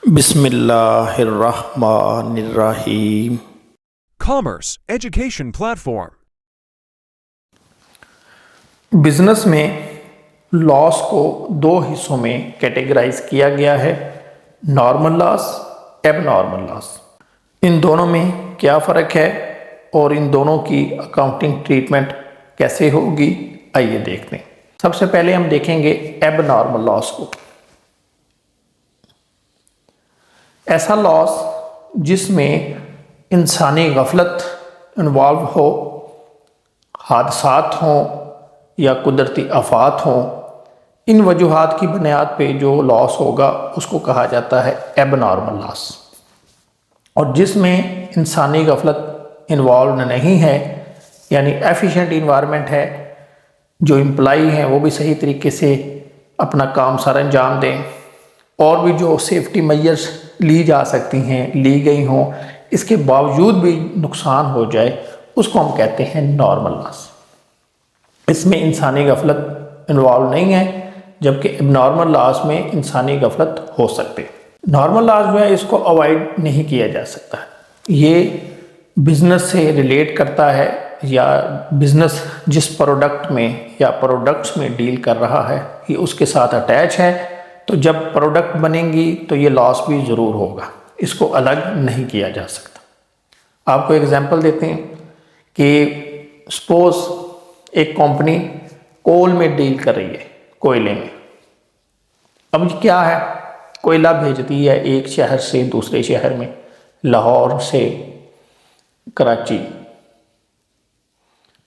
बिस्मिल्लाहिर्रहमानिर्रहीम। Commerce Education Platform. Business में loss को दो हिस्सों में कैटेगराइज किया गया है, नॉर्मल लॉस, एबनॉर्मल लॉस। इन दोनों में क्या फ़र्क है और इन दोनों की अकाउंटिंग ट्रीटमेंट कैसे होगी, आइए देखते हैं। सबसे पहले हम देखेंगे एबनॉर्मल लॉस को। ऐसा लॉस जिसमें इंसानी गफलत इन्वॉल्व हो, हादसात हों या कुदरती आफात हों, इन वजूहात की बुनियाद पे जो लॉस होगा उसको कहा जाता है एबनॉर्मल लॉस। और जिसमें इंसानी गफलत इन्वॉल्व नहीं है, यानी एफिशिएंट इन्वायरमेंट है, जो एम्प्लॉई हैं वो भी सही तरीके से अपना काम सर अंजाम दें और भी जो सेफ्टी मेजर्स ली जा सकती हैं ली गई हों, इसके बावजूद भी नुकसान हो जाए, उसको हम कहते हैं नॉर्मल लॉस। इसमें इंसानी गफलत इन्वॉल्व नहीं है, जबकि एबनॉर्मल लॉस में इंसानी गफलत हो सकती है। नॉर्मल लॉस जो है इसको अवॉइड नहीं किया जा सकता। ये बिजनेस से रिलेट करता है या बिजनेस जिस प्रोडक्ट में या प्रोडक्ट्स में डील कर रहा है ये उसके साथ अटैच है, तो जब प्रोडक्ट बनेंगी तो ये लॉस भी ज़रूर होगा, इसको अलग नहीं किया जा सकता। आपको एग्जांपल देते हैं कि सपोज एक कंपनी कोल में डील कर रही है, कोयले में। अब क्या है, कोयला भेजती है एक शहर से दूसरे शहर में, लाहौर से कराची।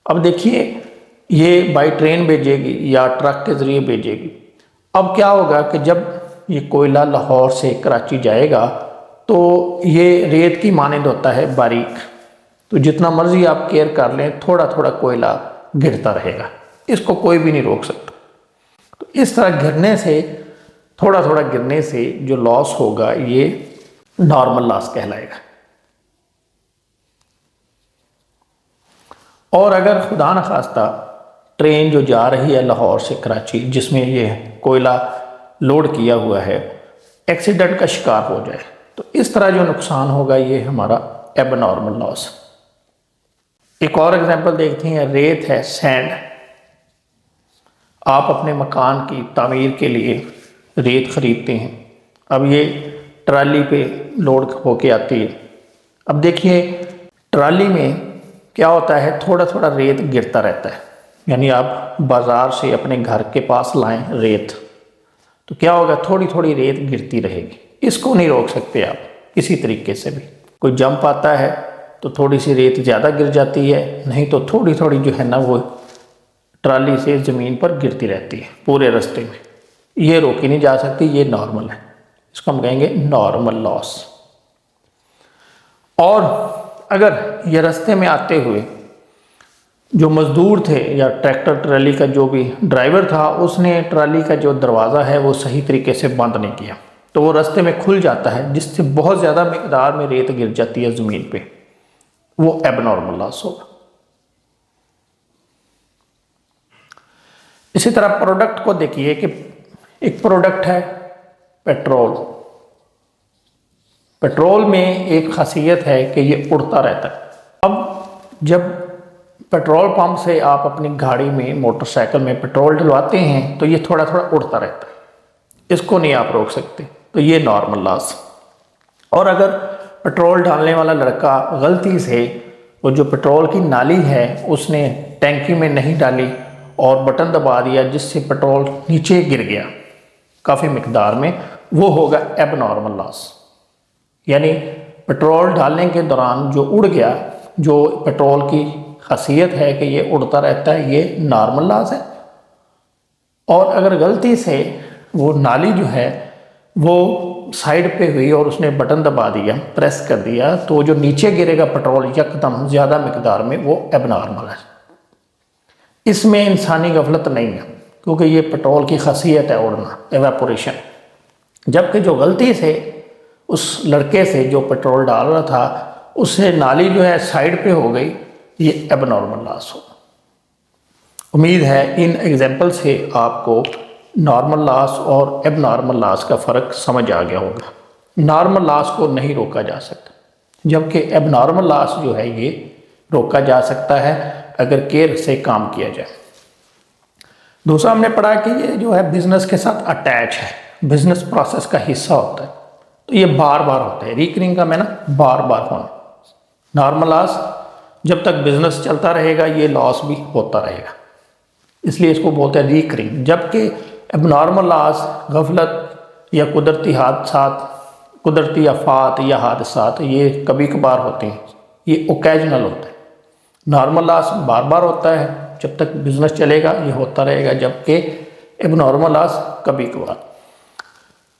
अब देखिए ये बाई ट्रेन भेजेगी या ट्रक के ज़रिए भेजेगी। अब क्या होगा कि जब ये कोयला लाहौर से कराची जाएगा तो ये रेत की मानंद होता है बारीक, तो जितना मर्जी आप केयर कर लें थोड़ा थोड़ा कोयला गिरता रहेगा, इसको कोई भी नहीं रोक सकता। तो इस तरह गिरने से, थोड़ा थोड़ा गिरने से जो लॉस होगा ये नॉर्मल लॉस कहलाएगा। और अगर खुदा न खास्ता ट्रेन जो जा रही है लाहौर से कराची, जिसमें ये कोयला लोड किया हुआ है, एक्सीडेंट का शिकार हो जाए, तो इस तरह जो नुकसान होगा ये हमारा एबनॉर्मल लॉस। एक और एग्जांपल देखते हैं, रेत है, सैंड। आप अपने मकान की तामीर के लिए रेत ख़रीदते हैं। अब ये ट्राली पे लोड होके आती है। अब देखिए ट्राली में क्या होता है, थोड़ा थोड़ा रेत गिरता रहता है, यानी आप बाज़ार से अपने घर के पास लाएं रेत, तो क्या होगा, थोड़ी थोड़ी रेत गिरती रहेगी। इसको नहीं रोक सकते आप किसी तरीके से भी। कोई जंप आता है तो थोड़ी सी रेत ज़्यादा गिर जाती है, नहीं तो थोड़ी थोड़ी जो है ना वो ट्राली से ज़मीन पर गिरती रहती है पूरे रास्ते में। ये रोकी नहीं जा सकती, ये नॉर्मल है, इसको हम कहेंगे नॉर्मल लॉस। और अगर ये रास्ते में आते हुए जो मज़दूर थे या ट्रैक्टर ट्राली का जो भी ड्राइवर था, उसने ट्राली का जो दरवाज़ा है वो सही तरीके से बंद नहीं किया, तो वो रास्ते में खुल जाता है, जिससे बहुत ज़्यादा मिकदार में रेत गिर जाती है ज़मीन पे, वो एबनॉर्मल लॉस होगा। इसी तरह प्रोडक्ट को देखिए कि एक प्रोडक्ट है पेट्रोल। पेट्रोल में एक खासियत है कि ये उड़ता रहता है। अब जब पेट्रोल पंप से आप अपनी गाड़ी में, मोटरसाइकिल में पेट्रोल डलवाते हैं तो ये थोड़ा थोड़ा उड़ता रहता है, इसको नहीं आप रोक सकते, तो ये नॉर्मल लॉस। और अगर पेट्रोल डालने वाला लड़का गलती से वो जो पेट्रोल की नाली है उसने टैंकी में नहीं डाली और बटन दबा दिया, जिससे पेट्रोल नीचे गिर गया काफ़ी मिकदार में, वो होगा एबनॉर्मल लॉस। यानी पेट्रोल डालने के दौरान जो उड़ गया, जो पेट्रोल की खासियत है कि ये उड़ता रहता है, ये नॉर्मल लॉस है। और अगर गलती से वो नाली जो है वो साइड पे हुई और उसने बटन दबा दिया, प्रेस कर दिया, तो जो नीचे गिरेगा पेट्रोल यकदम ज़्यादा मिकदार में, वो एबनॉर्मल है। इसमें इंसानी गफलत नहीं है, क्योंकि ये पेट्रोल की खासियत है उड़ना, एवेपोरेशन। जबकि जो गलती से उस लड़के से जो पेट्रोल डाल रहा था उससे नाली जो है साइड पे हो गई, ये एबनॉर्मल लॉस हो। उम्मीद है इन एग्जांपल से आपको नॉर्मल लॉस और एबनॉर्मल लॉस का फ़र्क समझ आ गया होगा। नॉर्मल लॉस को नहीं रोका जा सकता, जबकि एबनॉर्मल लॉस जो है ये रोका जा सकता है अगर केयर से काम किया जाए। दूसरा हमने पढ़ा कि ये जो है बिजनेस के साथ अटैच है, बिजनेस प्रोसेस का हिस्सा होता है, तो ये बार बार होता है। रिकरिंग का मैं ना बार बार होना। नॉर्मल लॉस जब तक बिजनेस चलता रहेगा ये लॉस भी होता रहेगा, इसलिए इसको बोलते हैं रिकरिंग। जबकि एबनॉर्मल लॉस गफलत या कुदरती आफात या हादसात ये कभी कभार होते हैं, ये ओकेजनल होता है। नॉर्मल लॉस बार बार होता है, जब तक बिजनेस चलेगा ये होता रहेगा, जबकि एबनॉर्मल लॉस कभी कभार।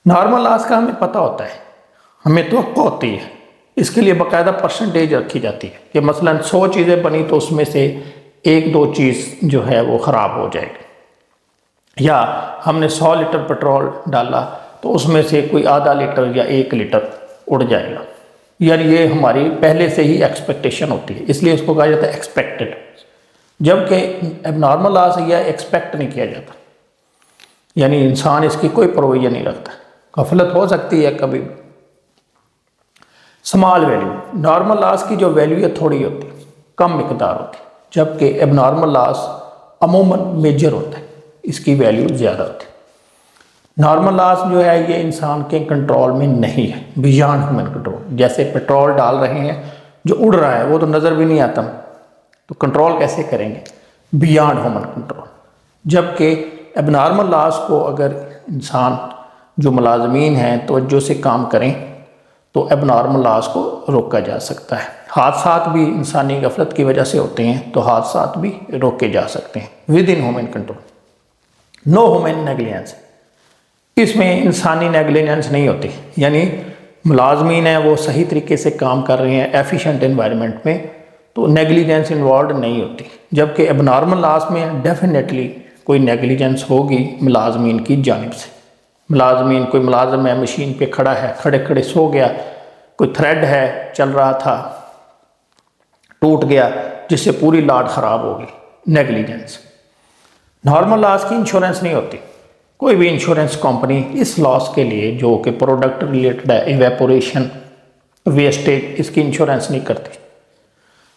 नॉर्मल लॉस का हमें पता होता है, हमें तवक्को होती है, इसके लिए बाकायदा परसेंटेज रखी जाती है कि मसलन 100 चीज़ें बनी तो उसमें से 1-2 चीज़ जो है वो ख़राब हो जाएगी, या हमने 100 लीटर पेट्रोल डाला तो उसमें से कोई आधा लीटर या 1 लीटर उड़ जाएगा। यानी ये हमारी पहले से ही एक्सपेक्टेशन होती है, इसलिए उसको कहा जाता है एक्सपेक्टेड। जबकि एबनॉर्मल लॉस यह एक्सपेक्ट नहीं किया जाता, यानी इंसान इसकी कोई परवाह नहीं रखता, गफलत हो सकती है कभी। स्मॉल वैल्यू, नॉर्मल लॉस की जो वैल्यू है थोड़ी होती है, कम मिकदार होती है, जबकि एबनॉर्मल लॉस अमूमन मेजर होता है, इसकी वैल्यू ज़्यादा होती है। नॉर्मल लॉस जो है ये इंसान के कंट्रोल में नहीं है, बियॉन्ड ह्यूमन कंट्रोल। जैसे पेट्रोल डाल रहे हैं, जो उड़ रहा है वो तो नज़र भी नहीं आता, तो कंट्रोल कैसे करेंगे? Beyond human control. जबकि एबनॉर्मल लॉस को अगर इंसान जो मुलाजमीन हैं तवज्जो से काम करें तो एबनॉर्मल लॉस को रोका जा सकता है। हादसात भी इंसानी गफलत की वजह से होते हैं, तो हादसात भी रोके जा सकते हैं within human control. No human negligence, इसमें इंसानी नेग्लिजेंस नहीं होती, यानी मुलाजमीन है वो सही तरीके से काम कर रहे हैं एफिशिएंट एनवायरनमेंट में, तो नेग्लिजेंस इन्वॉल्व नहीं होती। जबकि एबनॉर्मल लॉस में डेफिनेटली कोई नेग्लिजेंस होगी मुलाजमीन की जानिब से। मुलाजमीन, कोई मुलाजम है मशीन पे खड़ा है, खड़े खड़े सो गया, कोई थ्रेड है चल रहा था टूट गया जिससे पूरी लाट ख़राब होगी, नेग्लिजेंस। नॉर्मल लॉस की इंश्योरेंस नहीं होती, कोई भी इंश्योरेंस कंपनी इस लॉस के लिए जो कि प्रोडक्ट रिलेटेड है, इवेपोरेशन, वेस्टेज, इसकी इंश्योरेंस नहीं करती।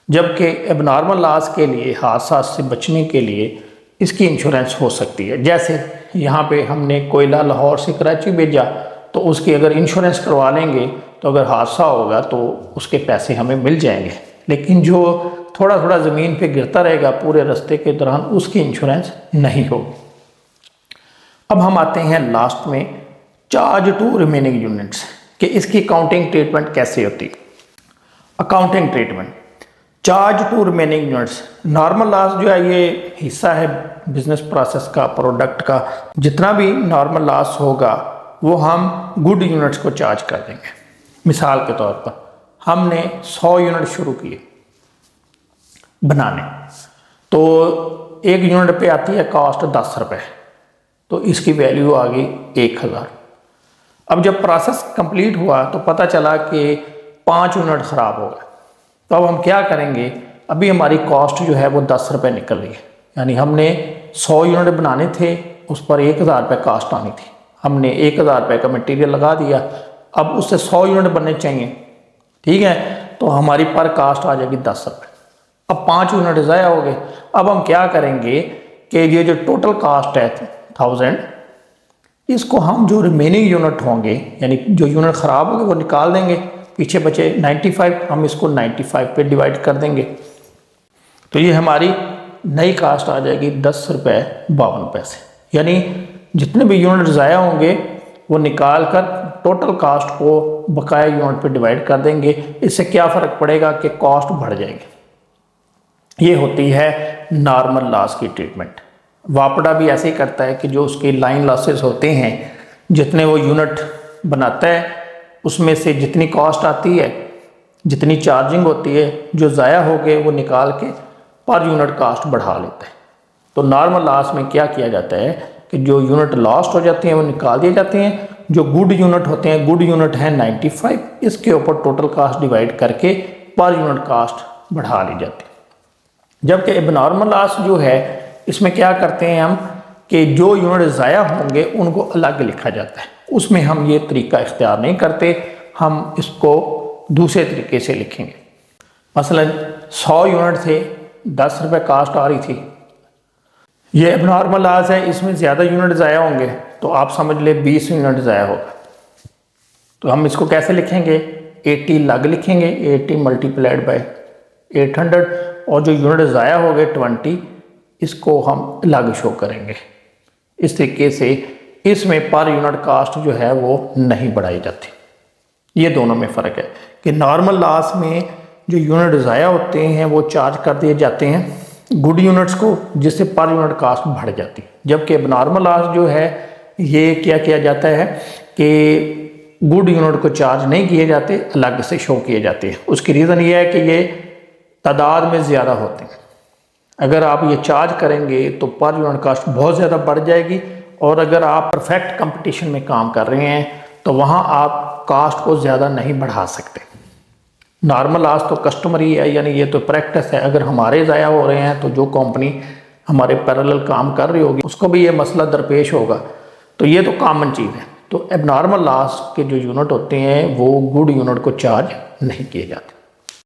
जबकि एबनॉर्मल लॉस के लिए, हादसा से बचने के लिए इसकी इंश्योरेंस हो सकती है। जैसे यहाँ पे हमने कोयला लाहौर से कराची भेजा, तो उसकी अगर इंश्योरेंस करवा लेंगे तो अगर हादसा होगा तो उसके पैसे हमें मिल जाएंगे, लेकिन जो थोड़ा थोड़ा ज़मीन पे गिरता रहेगा पूरे रास्ते के दौरान उसकी इंश्योरेंस नहीं होगी। अब हम आते हैं लास्ट में चार्ज टू रिमेनिंग यूनिट्स, कि इसकी अकाउंटिंग ट्रीटमेंट कैसे होती है। Accounting treatment, charge to remaining units. Normal loss जो है ये हिस्सा है बिजनेस प्रोसेस का, प्रोडक्ट का। जितना भी नॉर्मल लॉस होगा वो हम गुड यूनिट्स को चार्ज कर देंगे। मिसाल के तौर पर हमने 100 यूनिट शुरू किए बनाने, तो एक यूनिट पे आती है कॉस्ट 10 रुपये, तो इसकी वैल्यू आ गई 1000। अब जब प्रोसेस कंप्लीट हुआ तो पता चला कि 5 यूनिट ख़राब हो गए, तो अब हम क्या करेंगे? अभी हमारी कॉस्ट जो है वो 10 रुपये निकल रही है, यानी हमने 100 यूनिट बनाने थे, उस पर 1000 रुपये कास्ट आनी थी, हमने 1000 रुपये का मटेरियल लगा दिया, अब उससे 100 यूनिट बनने चाहिए, ठीक है, तो हमारी पर कास्ट आ जाएगी 10 रुपये। अब 5 यूनिट ज़ाया हो गए। अब हम क्या करेंगे कि ये जो टोटल कास्ट है 1000, इसको हम जो रिमेनिंग यूनिट होंगे, यानी जो यूनिट ख़राब होंगे वो निकाल देंगे, पीछे बचे 95, हम इसको 95 पे डिवाइड कर देंगे, तो ये हमारी नई कास्ट आ जाएगी 10 रुपये 52 पैसे। यानी जितने भी यूनिट ज़ाया होंगे वो निकाल कर टोटल कास्ट को बकाया यूनिट पे डिवाइड कर देंगे। इससे क्या फ़र्क पड़ेगा कि कॉस्ट बढ़ जाएगी। ये होती है नॉर्मल लॉस की ट्रीटमेंट। वापडा भी ऐसे ही करता है कि जो उसके लाइन लॉसेस होते हैं, जितने वो यूनिट बनाता है उसमें से जितनी कॉस्ट आती है, जितनी चार्जिंग होती है, जो ज़ाया हो गए वो निकाल के पर यूनिट कास्ट बढ़ा लेता है। तो नॉर्मल लॉस में क्या किया जाता है कि जो यूनिट लॉस्ट हो जाते हैं वो निकाल दिए जाते हैं, जो गुड यूनिट होते हैं, गुड यूनिट है 95, इसके ऊपर टोटल कास्ट डिवाइड करके पर यूनिट कास्ट बढ़ा ली जाती है। जबकि एबनॉर्मल लॉस जो है इसमें क्या करते हैं हम कि जो यूनिट ज़ाया होंगे उनको अलग लिखा जाता है, उसमें हम ये तरीका इख्तियार नहीं करते, हम इसको दूसरे तरीके से लिखेंगे। मसलन 100 यूनिट थे, 10 रुपये कास्ट आ रही थी, ये एबनॉर्मल लॉस है, इसमें ज़्यादा यूनिट ज़ाया होंगे तो आप समझ ले 20 यूनिट ज़ाया होगा। तो हम इसको कैसे लिखेंगे, 80 लग लिखेंगे, 80 मल्टीप्लाइड बाय 800, और जो यूनिट ज़ाया हो गए 20, इसको हम लग शो करेंगे। इस तरीके से इसमें पर यूनिट कास्ट जो है वो नहीं बढ़ाई जाती। ये दोनों में फ़र्क है कि नॉर्मल लॉस में जो यूनिट ज़ाया होते हैं वो चार्ज कर दिए जाते हैं गुड यूनिट्स को, जिससे पर यूनिट कास्ट बढ़ जाती है। जबकि एबनॉर्मल लॉस जो है ये क्या किया जाता है कि गुड यूनिट को चार्ज नहीं किए जाते, अलग से शो किए जाते हैं। उसकी रीज़न ये है कि ये तादाद में ज़्यादा होते हैं। अगर आप ये चार्ज करेंगे तो पर यूनिट कास्ट बहुत ज़्यादा बढ़ जाएगी, और अगर आप परफेक्ट कंपटीशन में काम कर रहे हैं तो वहाँ आप कास्ट को ज़्यादा नहीं बढ़ा सकते। नॉर्मल लॉस तो कस्टमरी है, यानी ये तो प्रैक्टिस है। अगर हमारे ज़ाया हो रहे हैं तो जो कंपनी हमारे पैरेलल काम कर रही होगी उसको भी ये मसला दरपेश होगा। तो ये तो कॉमन चीज़ है। तो एबनॉर्मल लॉस के जो यूनिट होते हैं वो गुड यूनिट को चार्ज नहीं किए जाते।